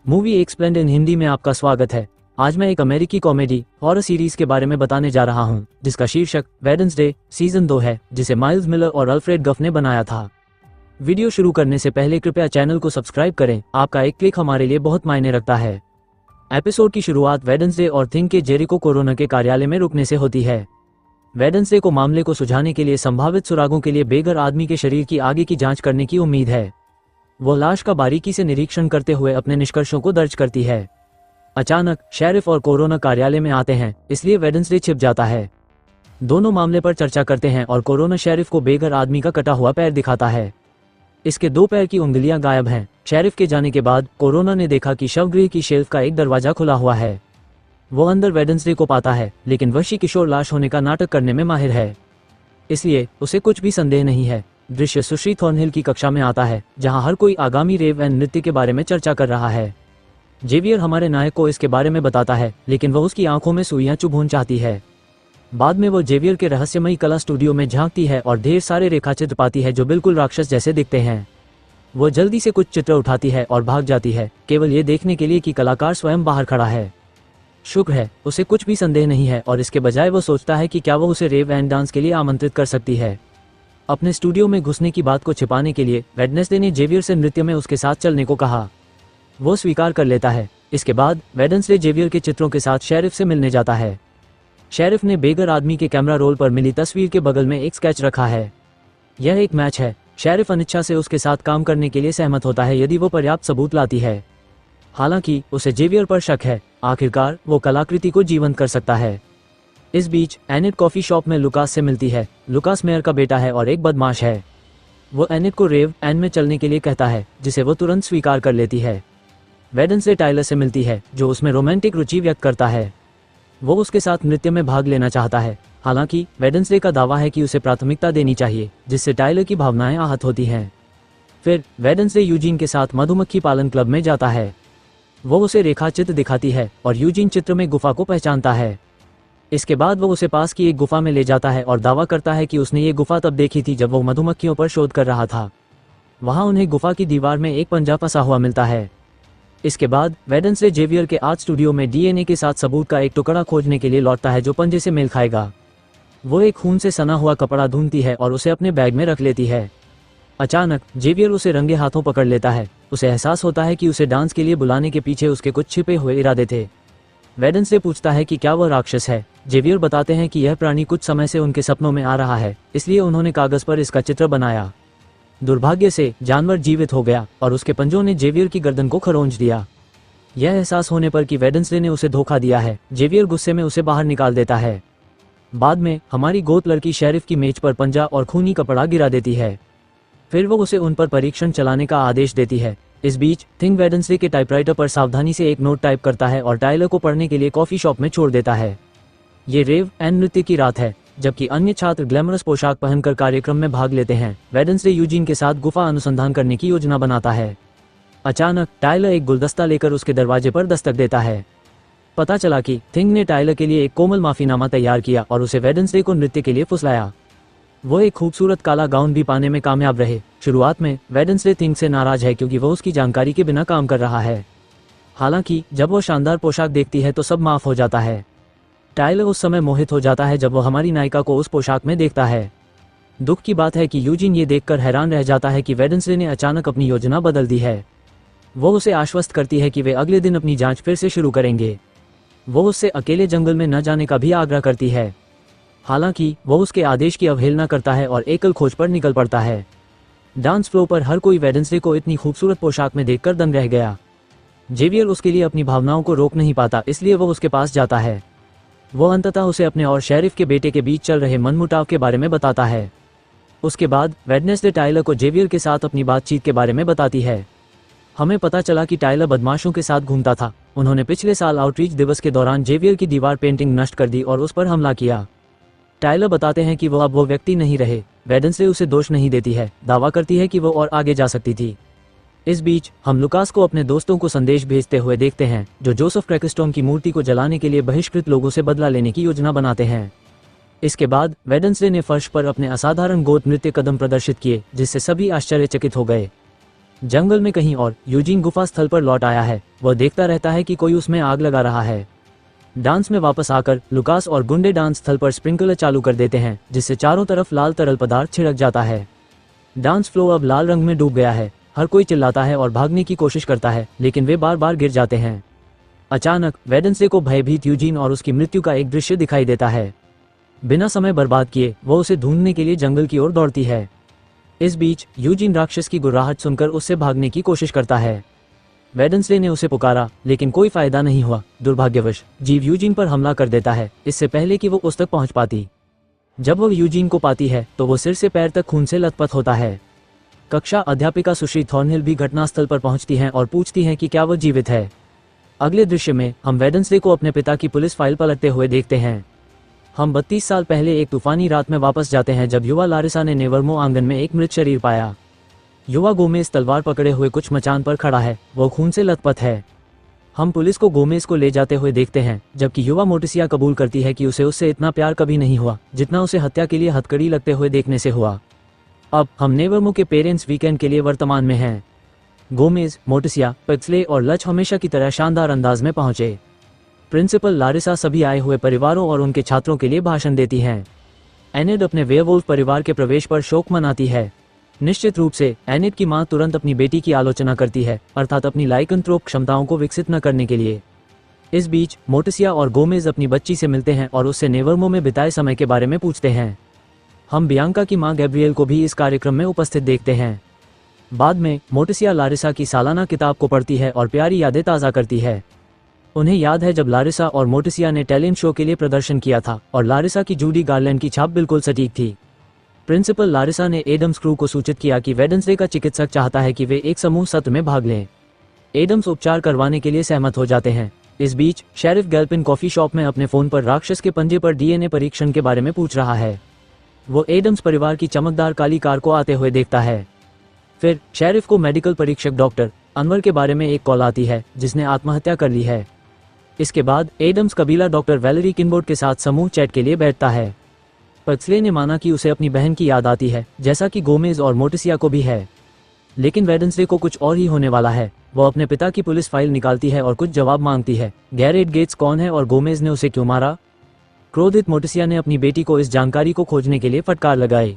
Movie explained इन हिंदी में आपका स्वागत है। आज मैं एक अमेरिकी कॉमेडी हॉरर सीरीज के बारे में बताने जा रहा हूं, जिसका शीर्षक वेडनेसडे सीजन 2 है, जिसे माइल्स मिलर और अल्फ्रेड गफ ने बनाया था। वीडियो शुरू करने से पहले कृपया चैनल को सब्सक्राइब करें, आपका एक क्लिक हमारे लिए बहुत मायने रखता है। एपिसोड की शुरुआत वेडनेसडे और थिंग के जेरिको कोरोना के कार्यालय में रुकने से होती है। वेडनेसडे को मामले को सुलझाने के लिए संभावित सुरागों के लिए बेघर आदमी के शरीर की आगे की जांच करने की उम्मीद है। वो लाश का बारीकी से निरीक्षण करते हुए अपने निष्कर्षों को दर्ज करती है। अचानक शेरिफ और कोरोना कार्यालय में आते हैं, इसलिए वेडनेसडे छिप जाता है। दोनों मामले पर चर्चा करते हैं और कोरोना शेरिफ को बेघर आदमी का कटा हुआ पैर दिखाता है। इसके 2 पैर की उंगलियां गायब हैं। शेरिफ के जाने के बाद कोरोना ने देखा कि शवगृह की शेल्फ का एक दरवाजा खुला हुआ है। वो अंदर वेडनेसडे को पाता है, लेकिन वशी किशोर लाश होने का नाटक करने में माहिर है, इसलिए उसे कुछ भी संदेह नहीं है। दृश्य सुश्री थॉर्नहिल की कक्षा में आता है, जहां हर कोई आगामी रेव एंड नृत्य के बारे में चर्चा कर रहा है। जेवियर हमारे नायक को इसके बारे में बताता है, लेकिन वह उसकी आंखों में सुइयां चुभोना चाहती है। बाद में वो जेवियर के रहस्यमयी कला स्टूडियो में झांकती है और ढेर सारे रेखाचित्र पाती है जो बिल्कुल राक्षस जैसे दिखते हैं। वो जल्दी से कुछ चित्र उठाती है और भाग जाती है, केवल ये देखने के लिए कि कलाकार स्वयं बाहर खड़ा है। शुक्र है, उसे कुछ भी संदेह नहीं है और इसके बजाय वो सोचता है कि क्या वो उसे रेव एंड डांस के लिए आमंत्रित कर सकती है। अपने स्टूडियो में घुसने की बात को छिपाने के लिए वेडनेसडे ने जेवियर से नृत्य में उसके साथ चलने को कहा। वो स्वीकार कर लेता है। इसके बाद वेडनेसडे जेवियर के चित्रों के साथ शेरिफ से मिलने जाता है। शेरिफ ने बेघर आदमी के कैमरा रोल पर मिली तस्वीर के बगल में एक स्केच रखा है। यह एक मैच है। शेरिफ अनिच्छा से उसके साथ काम करने के लिए सहमत होता है यदि वो पर्याप्त सबूत लाती है। हालांकि उसे जेवियर पर शक है। आखिरकार वो कलाकृति को जीवंत कर सकता है। इस बीच एनिट कॉफी शॉप में लुकास से मिलती है। लुकास मेयर का बेटा है और एक बदमाश है। वो एनिट को रेव एंड में चलने के लिए कहता है, जिसे वो तुरंत स्वीकार कर लेती है। वेडनेसडे टाइलर से मिलती है, जो उसमें रोमांटिक रुचि व्यक्त करता है। वो उसके साथ नृत्य में भाग लेना चाहता है। हालांकि वेडनेसडे का दावा है कि उसे प्राथमिकता देनी चाहिए, जिससे टाइलर की भावनाएं आहत होती हैं। फिर वेडनेसडे यूजीन के साथ मधुमक्खी पालन क्लब में जाता है। वो उसे रेखाचित्र दिखाती है और यूजीन चित्र में गुफा को पहचानता है। इसके बाद वो उसे पास की एक गुफा में ले जाता है और दावा करता है कि उसने ये गुफा तब देखी थी जब वो मधुमक्खियों पर शोध कर रहा था। वहाँ उन्हें गुफा की दीवार में एक पंजा फंसा हुआ मिलता है। इसके बाद वेडनेसडे जेवियर के आर्ट स्टूडियो में डीएनए के साथ सबूत का एक टुकड़ा खोजने के लिए लौटता है जो पंजे से मेल खाएगा। वो एक खून से सना हुआ कपड़ा ढूंढती है और उसे अपने बैग में रख लेती है। अचानक जेवियर उसे रंगे हाथों पकड़ लेता है। उसे एहसास होता है कि उसे डांस के लिए बुलाने के पीछे उसके कुछ छिपे हुए इरादे थे। वेडनेसडे पूछता है कि क्या वह राक्षस है। जेवियर बताते हैं कि यह प्राणी कुछ समय से उनके सपनों में आ रहा है, इसलिए उन्होंने कागज पर इसका चित्र बनाया। दुर्भाग्य से जानवर जीवित हो गया और उसके पंजों ने जेवियर की गर्दन को खरोंच दिया। यह एहसास होने पर कि वेडनेसडे ने उसे धोखा दिया है, जेवियर गुस्से में उसे बाहर निकाल देता है। बाद में हमारी गोत लड़की शेरिफ की मेज पर पंजा और खूनी कपड़ा गिरा देती है। फिर वो उसे उन पर परीक्षण चलाने का आदेश देती है। इस बीच थिंग वेडनेसडे के टाइपराइटर पर सावधानी से एक नोट टाइप करता है और टाइलर को पढ़ने के लिए कॉफी शॉप में छोड़ देता है। ये रेव एंड नृत्य की रात है, जबकि अन्य छात्र ग्लैमरस पोशाक पहनकर कार्यक्रम में भाग लेते हैं। वेडनेसडे यूजीन के साथ गुफा अनुसंधान करने की योजना बनाता है। अचानक टाइलर एक गुलदस्ता लेकर उसके दरवाजे पर दस्तक देता है। पता चला कि थिंग ने टाइलर के लिए एक कोमल माफीनामा तैयार किया और उसे वेडनेसडे को नृत्य के लिए फुसलाया। वो एक खूबसूरत काला गाउन भी पाने में कामयाब रहे। शुरुआत में वेडनेसडे थिंग से नाराज है क्योंकि वो उसकी जानकारी के बिना काम कर रहा है। हालांकि जब वो शानदार पोशाक देखती है तो सब माफ हो जाता है। टाइलर उस समय मोहित हो जाता है जब वो हमारी नायिका को उस पोशाक में देखता है। दुख की बात है कि यूजीन ये देखकर हैरान रह जाता है कि वेडनेसडे ने अचानक अपनी योजना बदल दी है। वो उसे आश्वस्त करती है कि वे अगले दिन अपनी जांच फिर से शुरू करेंगे। वो उससे अकेले जंगल में न जाने का भी आग्रह करती है। हालांकि वो उसके आदेश की अवहेलना करता है और एकल खोज पर निकल पड़ता है। डांस फ्लोर पर हर कोई वेडनेसडे को इतनी खूबसूरत पोशाक में देखकर दंग रह गया। जेवियर उसके लिए अपनी भावनाओं को रोक नहीं पाता, इसलिए वो उसके पास जाता है। वो अंततः उसे अपने और शेरिफ के बेटे के बीच चल रहे मनमुटाव के बारे में बताता है। उसके बाद वेडनेसडे टाइलर को जेवियर के साथ अपनी बातचीत के बारे में बताती है। हमें पता चला कि टाइलर बदमाशों के साथ घूमता था। उन्होंने पिछले साल आउटरीच दिवस के दौरान जेवियर की दीवार पेंटिंग नष्ट कर दी और उस पर हमला किया। टाइलर बताते हैं कि वो अब वो व्यक्ति नहीं रहे। वेडनेसडे उसे दोष नहीं देती है, दावा करती है कि वो और आगे जा सकती थी। इस बीच हम लुकास को अपने दोस्तों को संदेश भेजते हुए देखते हैं, जो जोसेफ क्रैकस्टोन की मूर्ति को जलाने के लिए बहिष्कृत लोगों से बदला लेने की योजना बनाते हैं। इसके बाद वेडनेसडे ने फर्श पर अपने असाधारण गोत नृत्य कदम प्रदर्शित किए, जिससे सभी आश्चर्यचकित हो गए। जंगल में कहीं और यूजीन गुफा स्थल पर लौट आया है। वह देखता रहता है कि कोई उसमें आग लगा रहा है। डांस में वापस आकर लुकास और गुंडे डांस स्थल पर स्प्रिंकलर चालू कर देते हैं, जिससे चारों तरफ लाल तरल पदार्थ छिड़क जाता है। डांस फ्लो अब लाल रंग में डूब गया है। हर कोई चिल्लाता है और भागने की कोशिश करता है, लेकिन वे बार बार गिर जाते हैं। अचानक वेडनेसडे को भयभीत यूजीन और उसकी मृत्यु का एक दृश्य दिखाई देता है। बिना समय बर्बाद किए वो उसे ढूंढने के लिए जंगल की ओर दौड़ती है। इस बीच यूजीन राक्षस की गुर्राहट सुनकर उससे भागने की कोशिश करता है। वेडनेसडे ने उसे पुकारा, लेकिन कोई फायदा नहीं हुआ। दुर्भाग्यवश जीव यूजीन पर हमला कर देता है, इससे पहले कि वो उस तक पहुंच पाती। जब वह यूजीन को पाती है तो वो सिर से पैर तक खून से लथपथ होता है। कक्षा अध्यापिका सुश्री थॉर्नहिल भी घटनास्थल पर पहुंचती हैं और पूछती हैं कि क्या वह जीवित है। अगले दृश्य में हम वेडनेसडे को अपने पिता की पुलिस फाइल पलटते हुए देखते हैं। हम 32 साल पहले एक तूफानी रात में वापस जाते हैं, जब युवा लारिसा ने नेवर्मो आंगन में एक मृत शरीर पाया। युवा गोमेज तलवार पकड़े हुए कुछ मचान पर खड़ा है। वो खून से लथपथ है। हम पुलिस को गोमेज को ले जाते हुए देखते हैं, जबकि युवा मोटिसिया कबूल करती है कि उसे उससे इतना प्यार कभी नहीं हुआ जितना उसे हत्या के लिए हथकड़ी लगते हुए देखने से हुआ। अब हम नेवर्मो के पेरेंट्स वीकेंड के लिए वर्तमान में हैं। गोमेज, मोटिसिया, पेक्सले और लच हमेशा की तरह शानदार अंदाज में पहुंचे। प्रिंसिपल लारिसा सभी आए हुए परिवारों और उनके छात्रों के लिए भाषण देती हैं। एनिड अपने वेयरवुल्फ परिवार के प्रवेश पर शोक मनाती है। निश्चित रूप से एनिड की मां तुरंत अपनी बेटी की आलोचना करती है, अर्थात अपनी लाइकंथ्रोप क्षमताओं को विकसित न करने के लिए। इस बीच मोटिसिया और गोमेज अपनी बच्ची से मिलते हैं और उससे नेवर्मो में बिताए समय के बारे में पूछते हैं। हम बियांका की मां गैब्रिएल को भी इस कार्यक्रम में उपस्थित देखते हैं। बाद में मोटिसिया लारिसा की सालाना किताब को पढ़ती है और प्यारी यादें ताज़ा करती है। उन्हें याद है जब लारिसा और मोटिसिया ने टैलेंट शो के लिए प्रदर्शन किया था और लारिसा की जूडी गार्लैंड की छाप बिल्कुल सटीक थी। प्रिंसिपल लारिसा ने एडम्स क्रू को सूचित किया कि वेडनेसडे का चिकित्सक चाहता है कि वे एक समूह सत्र में भाग लें। एडम्स उपचार करवाने के लिए सहमत हो जाते हैं। इस बीच शेरिफ गैल्पिन कॉफी शॉप में अपने फोन पर राक्षस के पंजे पर डीएनए परीक्षण के बारे में पूछ रहा है। वो एडम्स परिवार की चमकदार काली कार को आते हुए देखता है। फिर शेरिफ को मेडिकल परीक्षक डॉक्टर अनवर के बारे में एक कॉल आती है, जिसने आत्महत्या कर ली है। इसके बाद एडम्स कबीला डॉक्टर वैलेरी किनबोर्ड के साथ समूह चैट के लिए बैठता है। पेक्सले ने माना कि उसे अपनी बहन की याद आती है, जैसा कि गोमेज और मोटिसिया को भी है। लेकिन वेडनेसडे को कुछ और ही होने वाला है। वो अपने पिता की पुलिस फाइल निकालती है और कुछ जवाब मांगती है। गैरेट गेट्स कौन है और गोमेज ने उसे क्यों मारा? क्रोधित मोटिसिया ने अपनी बेटी को इस जानकारी को खोजने के लिए फटकार लगाई।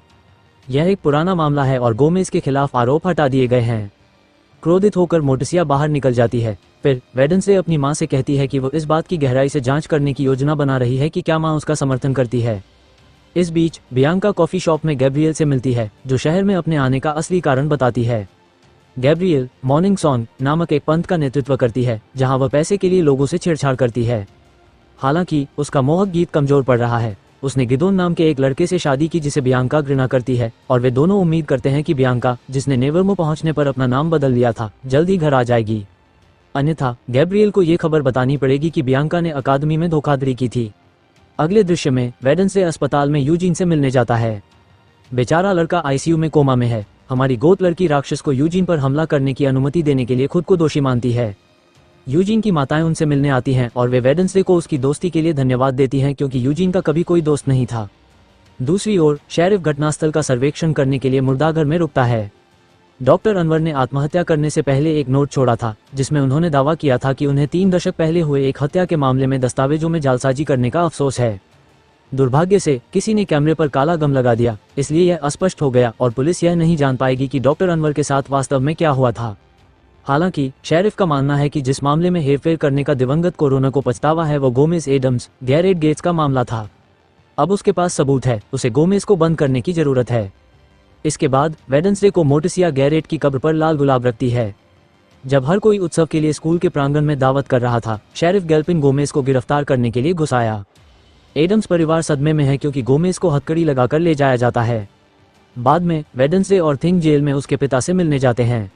यह एक पुराना मामला है और गोमेज के खिलाफ आरोप हटा दिए गए हैं। क्रोधित होकर मोटिसिया बाहर निकल जाती है। फिर वेडनेसडे अपनी मां से कहती है कि वो इस बात की गहराई से जांच करने की योजना बना रही है कि क्या मां उसका समर्थन करती है। इस बीच बियांका कॉफी शॉप में गैब्रिएल से मिलती है, जो शहर में अपने आने का असली कारण बताती है। गैब्रिएल मॉर्निंग सॉन्ग नामक एक पंथ का नेतृत्व करती है, जहां वह पैसे के लिए लोगों से छेड़छाड़ करती है। हालांकि उसका मोहक गीत कमजोर पड़ रहा है। उसने गिदोन नाम के एक लड़के से शादी की जिसे बियांका घृणा करती है, और वे दोनों उम्मीद करते हैं कि बियांका, जिसने नेवर्मो पहुंचने पर अपना नाम बदल लिया था, जल्द ही घर आ जाएगी। अन्यथा गैब्रिएल को ये खबर बतानी पड़ेगी कि बियांका ने अकादमी में धोखाधड़ी की थी। अगले दृश्य में वेडनेसडे अस्पताल में यूजीन से मिलने जाता है। बेचारा लड़का आईसीयू में कोमा में है। हमारी गोद लड़की राक्षस को यूजीन पर हमला करने की अनुमति देने के लिए खुद को दोषी मानती है। यूजीन की माताएं उनसे मिलने आती हैं और वे वेडनेसडे को उसकी दोस्ती के लिए धन्यवाद देती हैं, क्योंकि यूजीन का कभी कोई दोस्त नहीं था। दूसरी ओर शेरिफ घटनास्थल का सर्वेक्षण करने के लिए मुर्दाघर में रुकता है। डॉक्टर अनवर ने आत्महत्या करने से पहले एक नोट छोड़ा था, जिसमें उन्होंने दावा किया था कि उन्हें 3 दशक पहले हुए एक हत्या के मामले में दस्तावेजों में जालसाजी करने का अफसोस है। दुर्भाग्य से किसी ने कैमरे पर काला गम लगा दिया, इसलिए यह अस्पष्ट हो गया और पुलिस यह नहीं जान पाएगी कि डॉक्टर अनवर के साथ वास्तव में क्या हुआ था। हालांकि शेरिफ का मानना है कि जिस मामले में हेरफेर करने का दिवंगत कोरोना को पछतावा है, वो गोमेज एडम्स गैरेट गेट्स का मामला था। अब उसके पास सबूत है, उसे गोमेज को बंद करने की जरूरत है। इसके बाद वेडनेसडे को मोटिसिया गैरेट की कब्र पर लाल गुलाब रखती है। जब हर कोई उत्सव के लिए स्कूल के प्रांगण में दावत कर रहा था, शेरिफ गैल्पिन गोमेज को गिरफ्तार करने के लिए घुस आया। एडम्स परिवार सदमे में है क्योंकि गोमेज को हथकड़ी लगाकर ले जाया जाता है। बाद में वेडनेसडे और थिंग जेल में उसके पिता से मिलने जाते हैं।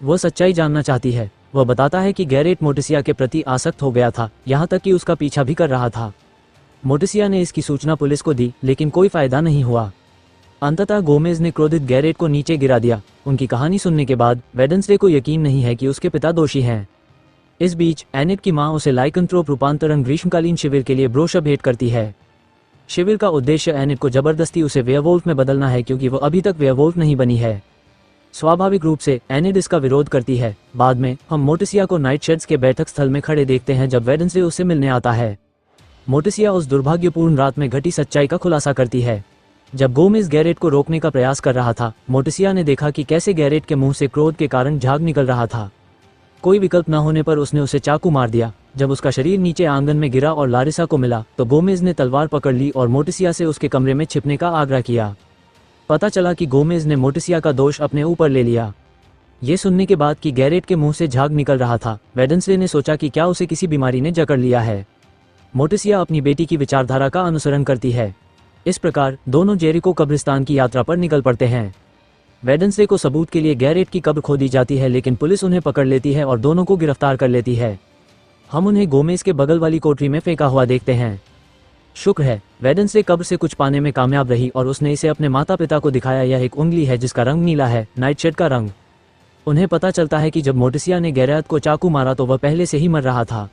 वो सच्चाई जानना चाहती है। वह बताता है कि गैरेट मोटिसिया के प्रति आसक्त हो गया था, यहाँ तक कि उसका पीछा भी कर रहा था। मोटिसिया ने इसकी सूचना पुलिस को दी, लेकिन कोई फायदा नहीं हुआ। अंततः गोमेज ने क्रोधित गैरेट को नीचे गिरा दिया। उनकी कहानी सुनने के बाद वेडनेसडे को यकीन नहीं है कि उसके पिता दोषी हैं। इस बीच एनिड की मां उसे लाइकंथ्रोप रूपांतरण ग्रीष्मकालीन शिविर के लिए ब्रोशर भेंट करती है। शिविर का उद्देश्य एनिड को जबरदस्ती उसे वेयरवुल्फ में बदलना है, क्योंकि वो अभी तक वेयरवुल्फ नहीं बनी है। स्वाभाविक रूप से एनिड इसका विरोध करती है। बाद में हम मोर्टिसिया को नाइटशेड्स के बैठक स्थल में खड़े देखते हैं जब वेडनेसडे उससे मिलने आता है। मोर्टिसिया उस दुर्भाग्यपूर्ण रात में घटी सच्चाई का खुलासा करती है। जब गोमेज गैरेट को रोकने का प्रयास कर रहा था, मोर्टिसिया ने देखा कि कैसे गैरेट के मुंह से क्रोध के कारण झाग निकल रहा था। कोई विकल्प न होने पर उसने उसे चाकू मार दिया। जब उसका शरीर नीचे आंगन में गिरा और लारिसा को मिला तो गोमेज ने तलवार पकड़ ली और मोर्टिसिया से उसके कमरे में छिपने का आग्रह किया। पता चला कि गोमेज ने मोर्टिसिया का दोष अपने ऊपर ले लिया। ये सुनने के बाद कि गैरेट के मुंह से झाग निकल रहा था, वेडनेसडे ने सोचा कि क्या उसे किसी बीमारी ने जकड़ लिया है। मोर्टिसिया अपनी बेटी की विचारधारा का अनुसरण करती है। इस प्रकार दोनों जेरिको कब्रिस्तान की यात्रा पर निकल पड़ते हैं। वेडनेसडे को सबूत के लिए गैरेट की कब्र खोदी जाती है, लेकिन पुलिस उन्हें पकड़ लेती है और दोनों को गिरफ्तार कर लेती है। हम उन्हें गोमेज के बगल वाली कोठरी में फेंका हुआ देखते हैं। शुक्र है, वेडनेसडे कब्र से कुछ पाने में कामयाब रही और उसने इसे अपने माता पिता को दिखाया। यह एक उंगली है जिसका रंग नीला है, नाइटशेड का रंग। उन्हें पता चलता है कि जब मोर्टिसिया ने गैरेट को चाकू मारा तो वह पहले से ही मर रहा था।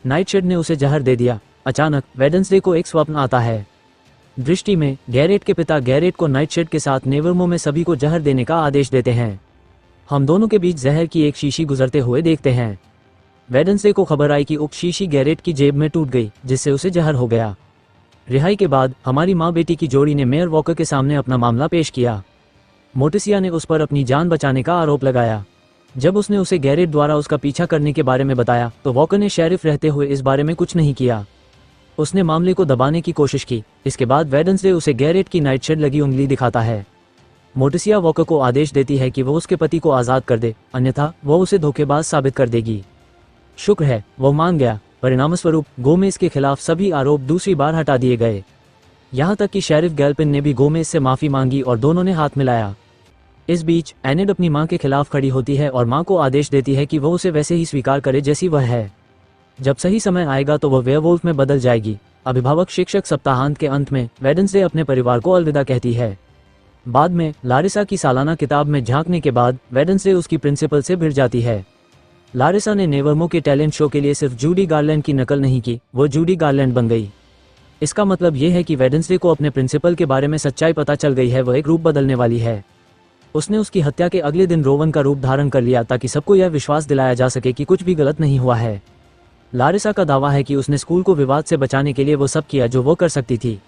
नाइटशेड ने उसे जहर दे दिया। अचानक वेडनेसडे को एक स्वप्न आता है। दृष्टि में गैरेट के पिता गैरेट को नाइटशेड के साथ नेवरमो में सभी को जहर देने का आदेश देते हैं। हम दोनों के बीच जहर की एक शीशी गुजरते हुए देखते हैं। वेडनेसडे को खबर आई कि उक्त शीशी गैरेट की जेब में टूट गई, जिससे उसे जहर हो गया। रिहाई के बाद हमारी माँ बेटी की जोड़ी ने मेयर वॉकर के सामने अपना मामला पेश किया। मोर्टिसिया ने उस पर अपनी जान बचाने का आरोप लगाया। जब उसने उसे गैरेट द्वारा उसका पीछा करने के बारे में बताया तो वॉकर ने शेरिफ रहते हुए इस बारे में कुछ नहीं किया। उसने मामले को दबाने की कोशिश की। इसके बाद वेडनेसडे उसे गैरेट की नाइटशेड लगी उंगली दिखाता है। मोर्टिसिया वॉकर को आदेश देती है कि वह उसके पति को आज़ाद कर दे, अन्यथा वह उसे धोखेबाज साबित कर देगी। शुक्र है, वह मान गया। परिणामस्वरूप गोमेज के खिलाफ सभी आरोप दूसरी बार हटा दिए गए। यहाँ तक कि शेरिफ गैल्पिन ने भी गोमेज से माफी मांगी और दोनों ने हाथ मिलाया। इस बीच एनिड अपनी मां के खिलाफ खड़ी होती है और मां को आदेश देती है कि वह उसे वैसे ही स्वीकार करे जैसी वह है। जब सही समय आएगा तो वह वेयरवुल्फ में बदल जाएगी। अभिभावक शिक्षक सप्ताहांत के अंत में वेडनेसडे अपने परिवार को अलविदा कहती है। बाद में लारिसा की सालाना किताब में झांकने के बाद वेडनेसडे उसकी प्रिंसिपल से भिड़ जाती है। लारिसा ने नेवरमो के टैलेंट शो के लिए सिर्फ जूडी गार्लैंड की नकल नहीं की, वो जूडी गार्लैंड बन गई। इसका मतलब ये है कि वेडनेसडे को अपने प्रिंसिपल के बारे में सच्चाई पता चल गई है। वह एक रूप बदलने वाली है। उसने उसकी हत्या के अगले दिन रोवन का रूप धारण कर लिया ताकि सबको यह विश्वास दिलाया जा सके कि कुछ भी गलत नहीं हुआ है। लारिसा का दावा है कि उसने स्कूल को विवाद से बचाने के लिए वो सब किया जो वो कर सकती थी।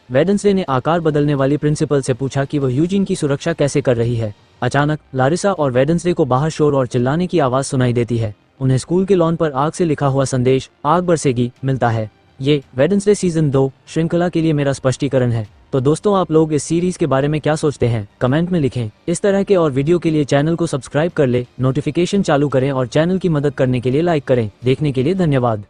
वेडनेसडे ने आकार बदलने वाली प्रिंसिपल से पूछा कि वह यूजीन की सुरक्षा कैसे कर रही है। अचानक लारिसा और वेडनेसडे को बाहर शोर और चिल्लाने की आवाज सुनाई देती है। उन्हें स्कूल के लॉन पर आग से लिखा हुआ संदेश आग बरसेगी मिलता है। ये वेडनेसडे सीजन 2 श्रृंखला के लिए मेरा स्पष्टीकरण है। तो दोस्तों, आप लोग इस सीरीज के बारे में क्या सोचते हैं कमेंट में लिखें। इस तरह के और वीडियो के लिए चैनल को सब्सक्राइब कर ले, नोटिफिकेशन चालू करें और चैनल की मदद करने के लिए लाइक करें। देखने के लिए धन्यवाद।